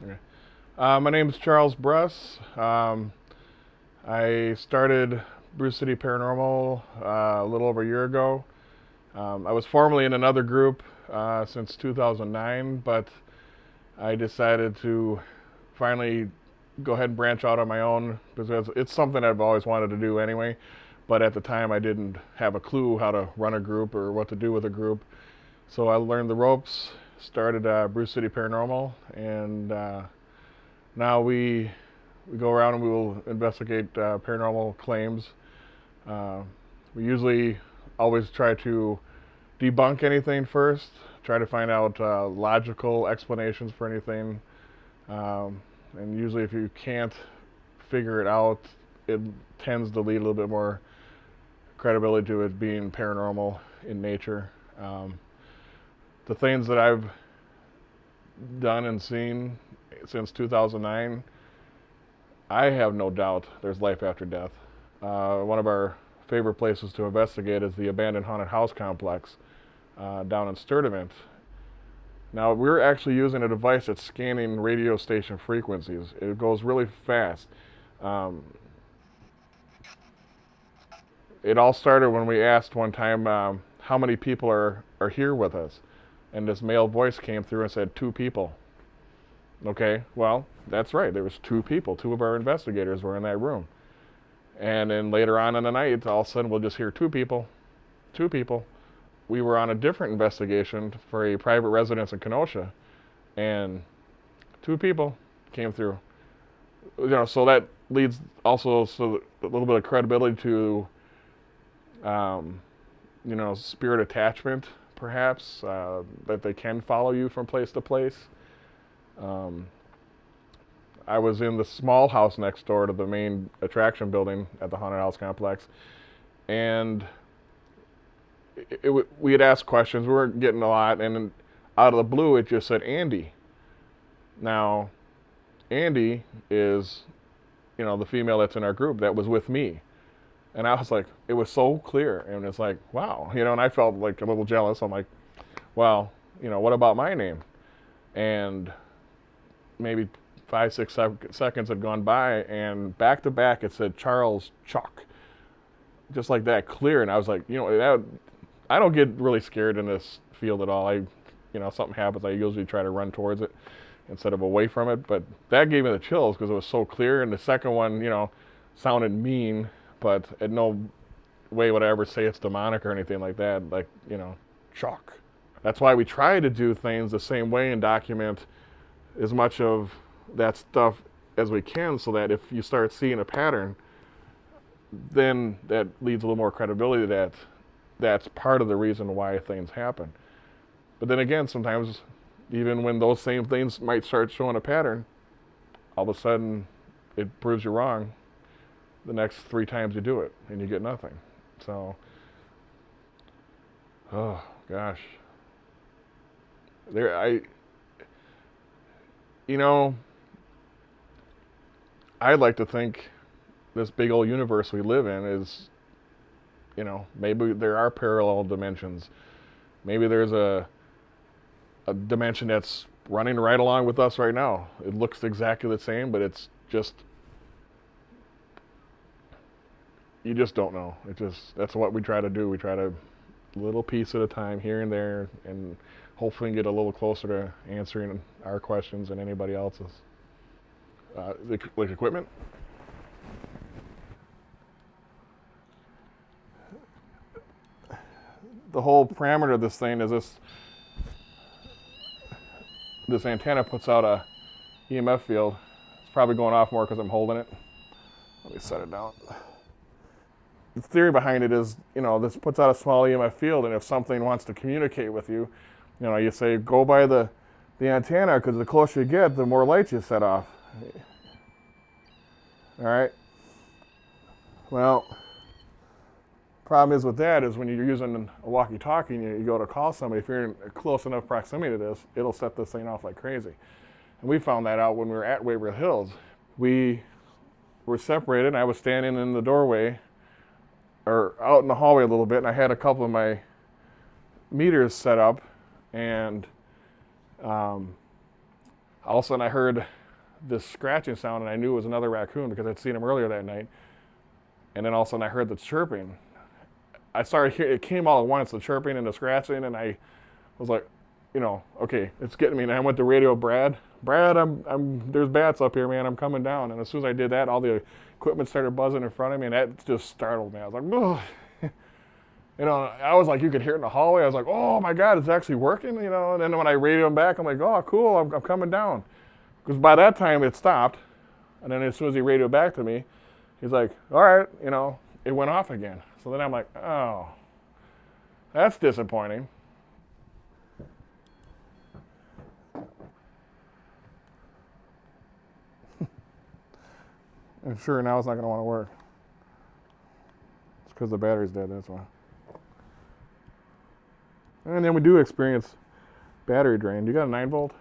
Okay. My name is Charles Bruss. I started Bruce City Paranormal a little over a year ago. I was formerly in another group since 2009, but I decided to finally go ahead and branch out on my own because it's something I've always wanted to do anyway. But at the time, I didn't have a clue how to run a group or what to do with a group. So I learned the ropes, started Bruce City Paranormal, and now we go around and we will investigate paranormal claims. Uh, we usually always try to debunk anything first, try to find out logical explanations for anything. And usually, if you can't figure it out, it tends to lead a little bit more credibility to it being paranormal in nature. The things that I've done and seen since 2009, I have no doubt there's life after death. One of our favorite places to investigate is the abandoned haunted house complex down in Sturdivant. Now, we're actually using a device that's scanning radio station frequencies. It goes really fast. Um, it all started when we asked one time how many people are here with us. And this male voice came through and said, 2 people. Okay, well, that's right. There was 2 people. 2 of our investigators were in that room. And then later on in the night, all of a sudden we'll just hear 2 people. 2 people. We were on a different investigation for a private residence in Kenosha, and 2 people came through. So that leads also a little bit of credibility to, spirit attachment, perhaps, that they can follow you from place to place. I was in the small house next door to the main attraction building at the haunted house complex, and we had asked questions. We weren't getting a lot, and out of the blue, it just said Andy. Now, Andy is, the female that's in our group that was with me, and I was like, it was so clear, and it's like, wow, and I felt like a little jealous. I'm like, well, what about my name? And maybe 5-6 seconds had gone by, and back to back it said Charles Chuck, just like that, clear. And I was like, I don't get really scared in this field at all. Something happens, I usually try to run towards it instead of away from it. But that gave me the chills because it was so clear. And the second one, sounded mean, but in no way would I ever say it's demonic or anything like that. Like, Chuck. That's why we try to do things the same way and document as much of that stuff as we can, so that if you start seeing a pattern, then that leads a little more credibility that that's part of the reason why things happen. But then again, sometimes even when those same things might start showing a pattern, all of a sudden it proves you wrong the next 3 times you do it and you get nothing. So, oh gosh. I'd like to think this big old universe we live in is, maybe there are parallel dimensions. Maybe there's a dimension that's running right along with us right now. It looks exactly the same, but it's just, you just don't know. That's what we try to do. We try to, little piece at a time, here and there, and hopefully get a little closer to answering our questions than anybody else's. Like equipment? The whole parameter of this thing is this antenna puts out a EMF field. It's probably going off more because I'm holding it. Let me set it down. The theory behind it is, this puts out a small EMF field, and if something wants to communicate with you, you say, go by the antenna, because the closer you get, the more lights you set off. All right? Well, problem is with that is when you're using a walkie-talkie and you go to call somebody, if you're in close enough proximity to this, it'll set this thing off like crazy. And we found that out when we were at Waverly Hills. We were separated, and I was standing in the doorway, or out in the hallway a little bit, and I had a couple of my meters set up, and All of a sudden I heard this scratching sound, and I knew it was another raccoon because I'd seen him earlier that night. And then all of a sudden I heard the chirping. I started hearing, it came all at once, the chirping and the scratching, and I was like, okay, it's getting me. And I went to radio Brad. Brad, there's bats up here, man. I'm coming down. And as soon as I did that, all the equipment started buzzing in front of me, and that just startled me. I was like, ugh. I was like, you could hear it in the hallway. I was like, oh my God, it's actually working, And then when I radioed him back, I'm like, oh, cool, I'm coming down. Because by that time it stopped. And then as soon as he radioed back to me, he's like, all right, it went off again. So then I'm like, oh, that's disappointing. And sure, now it's not going to want to work. It's because the battery's dead, that's why. And then we do experience battery drain. You got a 9 volt?